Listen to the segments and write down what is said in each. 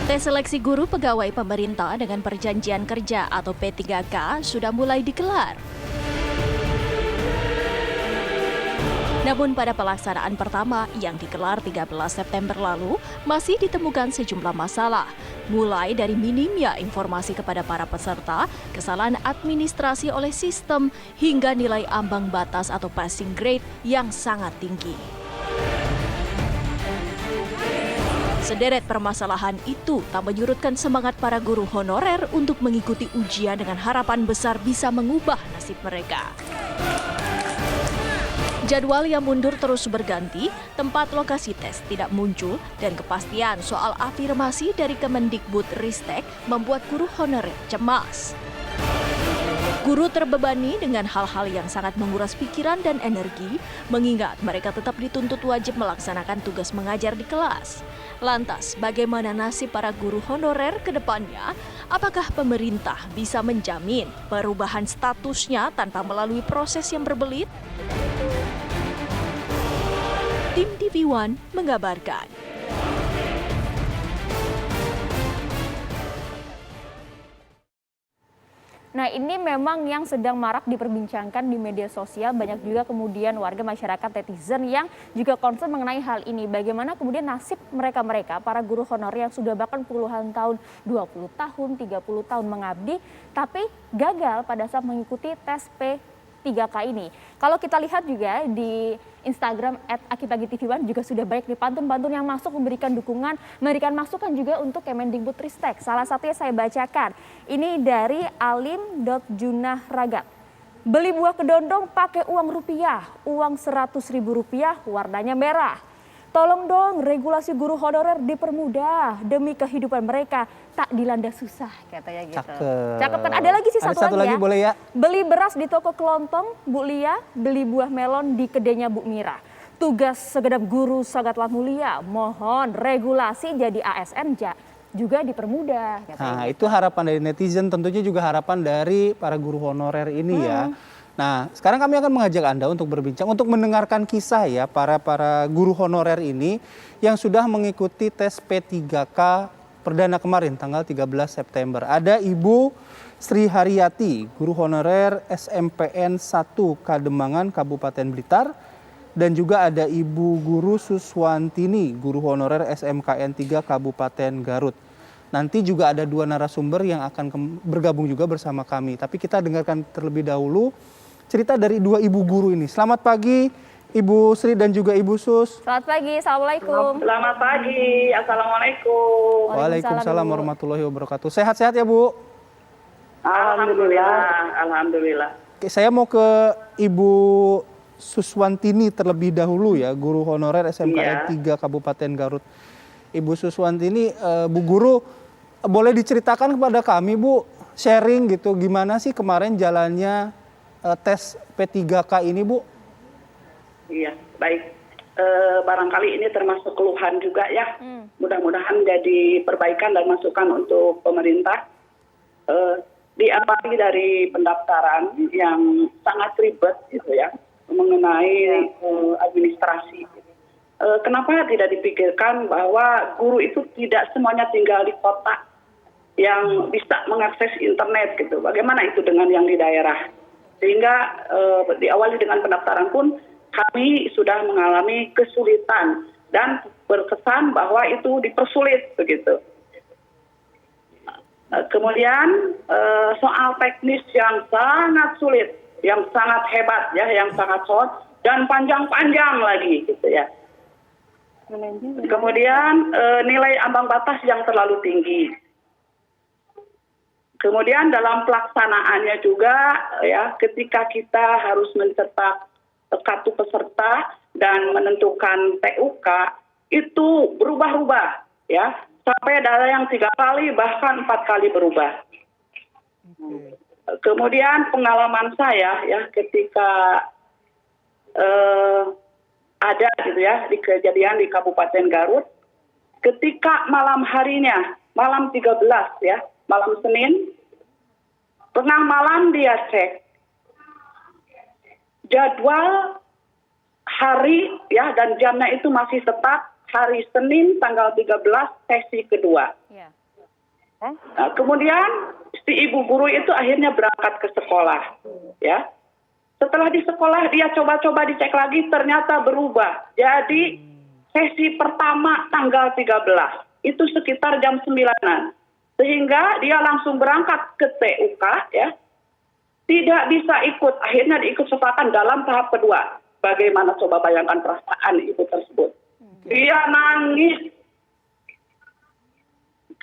Tes seleksi guru pegawai pemerintah dengan perjanjian kerja atau P3K sudah mulai digelar. Namun pada pelaksanaan pertama yang digelar 13 September lalu, masih ditemukan sejumlah masalah. Mulai dari minimnya informasi kepada para peserta, kesalahan administrasi oleh sistem, hingga nilai ambang batas atau passing grade yang sangat tinggi. Sederet permasalahan itu tak menyurutkan semangat para guru honorer untuk mengikuti ujian dengan harapan besar bisa mengubah nasib mereka. Jadwal yang mundur terus berganti, tempat lokasi tes tidak muncul, dan kepastian soal afirmasi dari Kemendikbudristek membuat guru honorer cemas. Guru terbebani dengan hal-hal yang sangat menguras pikiran dan energi, mengingat mereka tetap dituntut wajib melaksanakan tugas mengajar di kelas. Lantas, bagaimana nasib para guru honorer ke depannya? Apakah pemerintah bisa menjamin perubahan statusnya tanpa melalui proses yang berbelit? Tim TV One mengabarkan. Nah, ini memang yang sedang marak diperbincangkan di media sosial. Banyak juga kemudian warga masyarakat netizen yang juga concern mengenai hal ini. Bagaimana kemudian nasib mereka-mereka, para guru honorer yang sudah bahkan puluhan tahun, 20 tahun, 30 tahun mengabdi, tapi gagal pada saat mengikuti tes P3K ini. Kalau kita lihat juga di Instagram @akipagitv1 juga sudah banyak nih pantun-pantun yang masuk memberikan dukungan, memberikan masukan juga untuk Kemendikbudristek. Salah satunya saya bacakan. Ini dari alim.junahragat. Beli buah kedondong pakai uang rupiah, uang Rp100.000 warnanya merah. Tolong dong regulasi guru honorer dipermudah demi kehidupan mereka tak dilanda susah, katanya gitu. Cakep kan? Ada lagi sih satu lagi ya. Boleh ya. Beli beras di toko kelontong Bu Lia, beli buah melon di kedainya Bu Mira. Tugas segenap guru sangatlah mulia, mohon regulasi jadi ASN juga dipermudah. Nah, itu harapan dari netizen, tentunya juga harapan dari para guru honorer ini ya. Nah, sekarang kami akan mengajak Anda untuk berbincang, untuk mendengarkan kisah ya para guru honorer ini yang sudah mengikuti tes P3K perdana kemarin tanggal 13 September. Ada Ibu Sri Haryati, guru honorer SMPN 1 Kademangan, Kabupaten Blitar. Dan juga ada Ibu Guru Suswantini, guru honorer SMKN 3 Kabupaten Garut. Nanti juga ada dua narasumber yang akan bergabung juga bersama kami. Tapi kita dengarkan terlebih dahulu cerita dari dua ibu guru ini. Selamat pagi Ibu Sri dan juga Ibu Sus. Selamat pagi, Assalamualaikum. Selamat pagi, Assalamualaikum. Waalaikumsalam warahmatullahi wabarakatuh. Sehat-sehat ya Bu? Alhamdulillah. Alhamdulillah. Oke, saya mau ke Ibu Suswantini terlebih dahulu ya, guru honorer SMKN 3 Kabupaten Garut. Ibu Suswantini, Bu Guru, boleh diceritakan kepada kami Bu, sharing gitu, gimana sih kemarin jalannya tes P3K ini Bu? Iya, baik. Barangkali ini termasuk keluhan juga ya. Mudah-mudahan jadi perbaikan dan masukan untuk pemerintah. Diawali dari pendaftaran yang sangat ribet gitu ya, mengenai administrasi. Kenapa tidak dipikirkan bahwa guru itu tidak semuanya tinggal di kota yang bisa mengakses internet gitu. Bagaimana itu dengan yang di daerah? Sehingga diawali dengan pendaftaran pun kami sudah mengalami kesulitan dan berkesan bahwa itu dipersulit begitu. Kemudian soal teknis yang sangat sulit, yang sangat hebat ya, yang sangat sulit dan panjang-panjang lagi gitu ya. Kemudian nilai ambang batas yang terlalu tinggi. Kemudian dalam pelaksanaannya juga ya, ketika kita harus mencetak kartu peserta dan menentukan PUK itu berubah-ubah ya, sampai ada yang 3 kali bahkan 4 kali berubah. Kemudian pengalaman saya ya ketika ada gitu ya di kejadian di Kabupaten Garut, ketika malam harinya, malam 13 ya, malam Senin, tengah malam dia cek jadwal hari ya dan jamnya itu masih tetap hari Senin tanggal 13 sesi kedua. Ya. Nah, kemudian si ibu guru itu akhirnya berangkat ke sekolah, ya. Setelah di sekolah dia coba-coba dicek lagi, ternyata berubah. Jadi sesi pertama tanggal 13 itu sekitar jam 9-an, sehingga dia langsung berangkat ke TUK, ya. Tidak bisa ikut, akhirnya diikut sertakan dalam tahap kedua. Bagaimana coba bayangkan perasaan ibu tersebut? Dia nangis.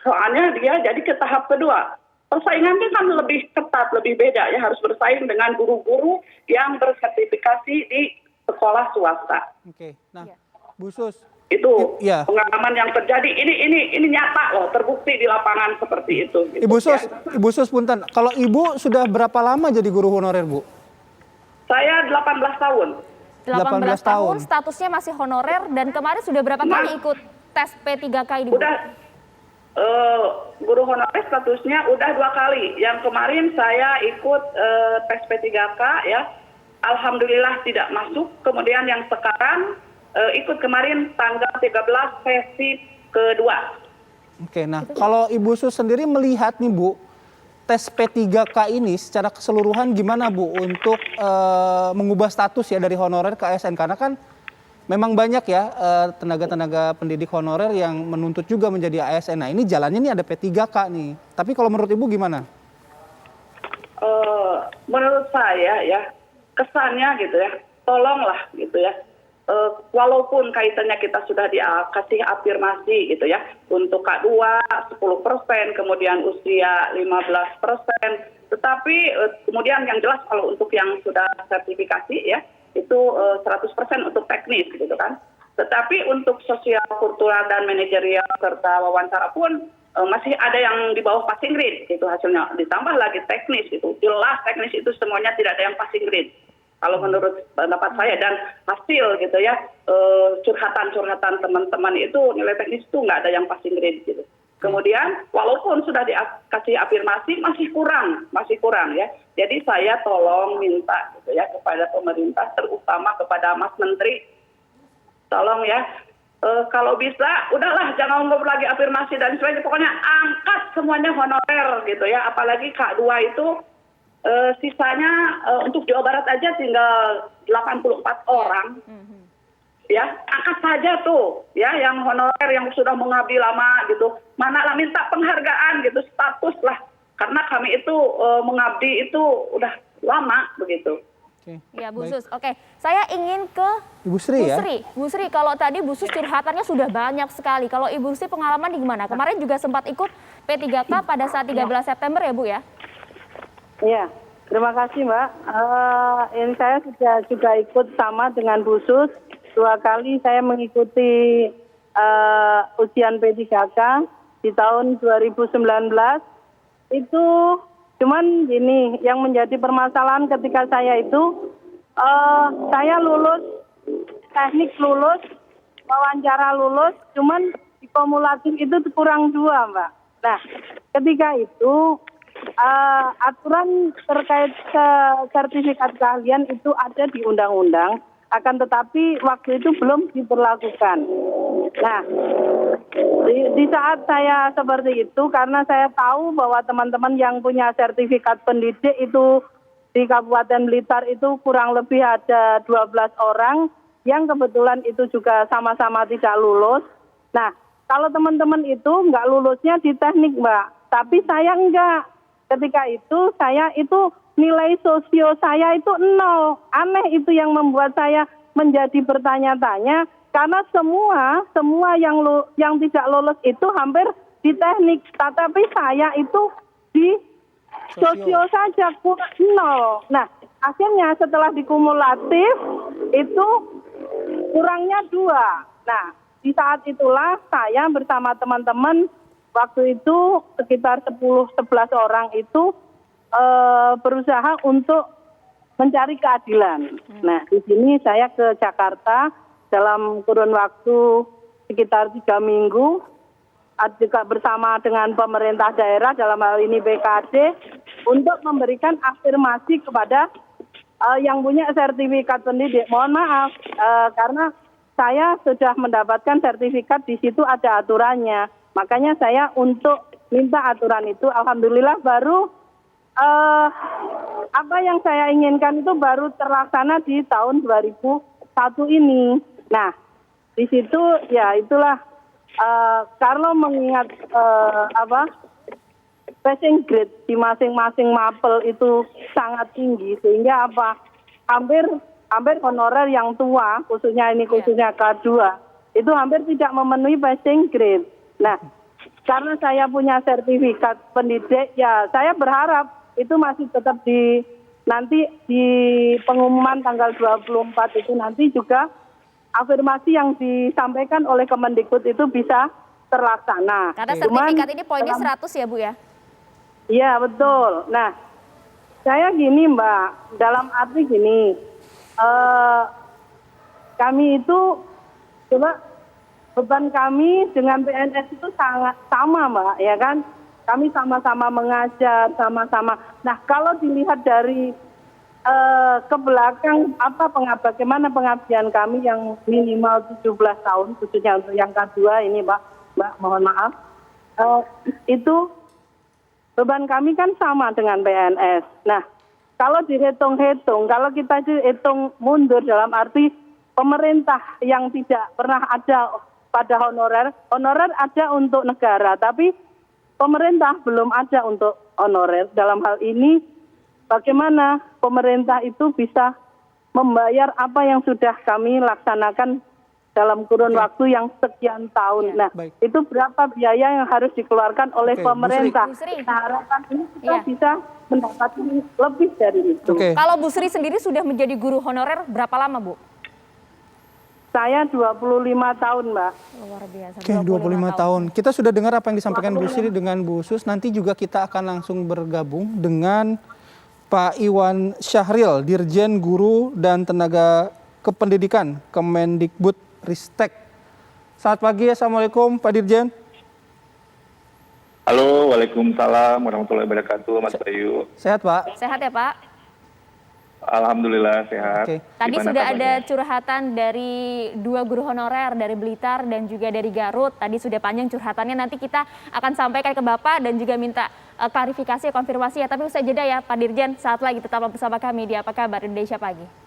Soalnya dia jadi ke tahap kedua. Persaingannya kan lebih ketat, lebih beda ya. Harus bersaing dengan guru-guru yang bersertifikasi di sekolah swasta. Oke, nah Bu Sus. Itu Ya. pengalaman yang terjadi. Ini nyata loh, terbukti di lapangan seperti itu. Gitu, Ibu Sus, ya. Ibu Sus punten. Kalau Ibu sudah berapa lama jadi guru honorer, Bu? Saya 18 tahun. 18 tahun, tahun. statusnya masih honorer dan kemarin sudah berapa kali ikut tes P3K ini, Bu? Udah guru honorer statusnya udah 2 kali. Yang kemarin saya ikut tes P3K ya. Alhamdulillah tidak masuk. Kemudian yang sekarang ikut kemarin tanggal 13 sesi kedua. Oke, nah kalau Ibu Sus sendiri melihat nih Bu, tes P3K ini secara keseluruhan gimana Bu untuk mengubah status ya dari honorer ke ASN? Karena kan memang banyak ya tenaga-tenaga pendidik honorer yang menuntut juga menjadi ASN. Nah ini jalannya nih ada P3K nih. Tapi kalau menurut Ibu gimana? Menurut saya ya kesannya gitu ya, tolonglah gitu ya. Walaupun kaitannya kita sudah dikasih afirmasi gitu ya, untuk K2 10%, kemudian usia 15%, tetapi kemudian yang jelas kalau untuk yang sudah sertifikasi ya, itu 100% untuk teknis gitu kan. Tetapi untuk sosial, kultural, dan manajerial serta wawancara pun masih ada yang di bawah passing grade gitu hasilnya. Ditambah lagi teknis itu, jelas teknis itu semuanya tidak ada yang passing grade. Kalau menurut pendapat saya dan hasil gitu ya, curhatan-curhatan teman-teman itu nilai teknis itu nggak ada yang passing grade gitu. Kemudian walaupun sudah dikasih afirmasi masih kurang ya. Jadi saya tolong minta gitu ya kepada pemerintah, terutama kepada Mas Menteri, tolong ya kalau bisa udahlah jangan ngobrol lagi afirmasi dan sebagainya, pokoknya angkat semuanya honorer gitu ya. Apalagi K2 itu sisanya untuk Jawa Barat aja tinggal 84 orang. Ya, angkat saja tuh ya yang honorer yang sudah mengabdi lama gitu. Manalah minta penghargaan gitu, status lah. Karena kami itu mengabdi itu udah lama begitu. Oke, Ya, Bu baik. Sus. Oke, saya ingin ke Ibu Sri ya. Bu Sri, kalau tadi Bu Sus curhatannya sudah banyak sekali. Kalau Ibu Sri pengalaman di gimana? Kemarin juga sempat ikut P3K pada saat 13 September ya, Bu ya? Iya, terima kasih Mbak. Ini saya juga ikut sama dengan Bu Sus. 2 kali saya mengikuti ujian P3K di tahun 2019. Itu cuman gini, yang menjadi permasalahan ketika saya itu, saya lulus, teknik lulus, wawancara lulus, cuman di kumulatif itu kurang 2 Mbak. Nah, ketika itu aturan terkait sertifikat keahlian itu ada di undang-undang, akan tetapi waktu itu belum diberlakukan. Nah, di saat saya seperti itu, karena saya tahu bahwa teman-teman yang punya sertifikat pendidik itu di Kabupaten Blitar itu kurang lebih ada 12 orang yang kebetulan itu juga sama-sama tidak lulus. Nah, kalau teman-teman itu nggak lulusnya di teknik Mbak, tapi saya enggak. Ketika itu saya itu nilai sosio saya itu 0. Aneh itu yang membuat saya menjadi bertanya-tanya, karena semua yang tidak lolos itu hampir di teknik, tetapi saya itu di sosio saja kurang 0. Nah, akhirnya setelah dikumulatif itu kurangnya 2. Nah, di saat itulah saya bersama teman-teman waktu itu sekitar 10-11 orang itu berusaha untuk mencari keadilan. Nah, di sini saya ke Jakarta dalam kurun waktu sekitar 3 minggu, juga bersama dengan pemerintah daerah dalam hal ini BKD untuk memberikan afirmasi kepada yang punya sertifikat pendidik. Mohon maaf, karena saya sudah mendapatkan sertifikat, di situ ada aturannya. Makanya saya untuk minta aturan itu, alhamdulillah baru apa yang saya inginkan itu baru terlaksana di tahun 2001 ini. Nah, di situ ya itulah kalau mengingat passing grade di masing-masing mapel itu sangat tinggi, sehingga hampir honorer yang tua, khususnya K2, itu hampir tidak memenuhi passing grade. Nah, karena saya punya sertifikat pendidik, ya saya berharap itu masih tetap nanti di pengumuman tanggal 24 itu nanti juga afirmasi yang disampaikan oleh Kemendikbud itu bisa terlaksana. Karena sertifikat ini poinnya 100 ya Bu ya? Iya betul. Nah, saya gini Mbak, dalam arti gini, kami itu coba beban kami dengan PNS itu sangat sama Mbak, ya kan? Kami sama-sama mengajar, sama-sama. Nah, kalau dilihat dari ke belakang bagaimana pengabdian kami yang minimal 17 tahun, khususnya untuk yang K2 ini Mbak, mohon maaf. Itu beban kami kan sama dengan PNS. Nah, kalau dihitung-hitung, kalau kita hitung mundur dalam arti pemerintah yang tidak pernah ada pada honorer ada untuk negara, tapi pemerintah belum ada untuk honorer. Dalam hal ini, bagaimana pemerintah itu bisa membayar apa yang sudah kami laksanakan dalam kurun waktu yang sekian tahun. Nah, itu berapa biaya yang harus dikeluarkan oleh pemerintah. Nah, harapan ini kita bisa mendapatkan lebih dari itu. Kalau Bu Sri sendiri sudah menjadi guru honorer berapa lama Bu? Saya 25 tahun, Mbak. Luar biasa. Oke, 25 tahun. Kita sudah dengar apa yang disampaikan Bu Sri dengan Bu Sus. Nanti juga kita akan langsung bergabung dengan Pak Iwan Syahril, Dirjen Guru dan Tenaga Kependidikan Kemendikbud Ristek. Selamat pagi, Assalamualaikum Pak Dirjen. Halo, waalaikumsalam warahmatullahi wabarakatuh, Mas Bayu. Sehat Pak? Sehat ya Pak? Alhamdulillah sehat. Tadi sudah ada curhatan dari 2 guru honorer dari Blitar dan juga dari Garut. Tadi sudah panjang curhatannya, nanti kita akan sampaikan ke Bapak dan juga minta klarifikasi, konfirmasi ya. Tapi usai jeda ya Pak Dirjen, saat lagi tetap bersama kami di Apa Kabar Indonesia Pagi.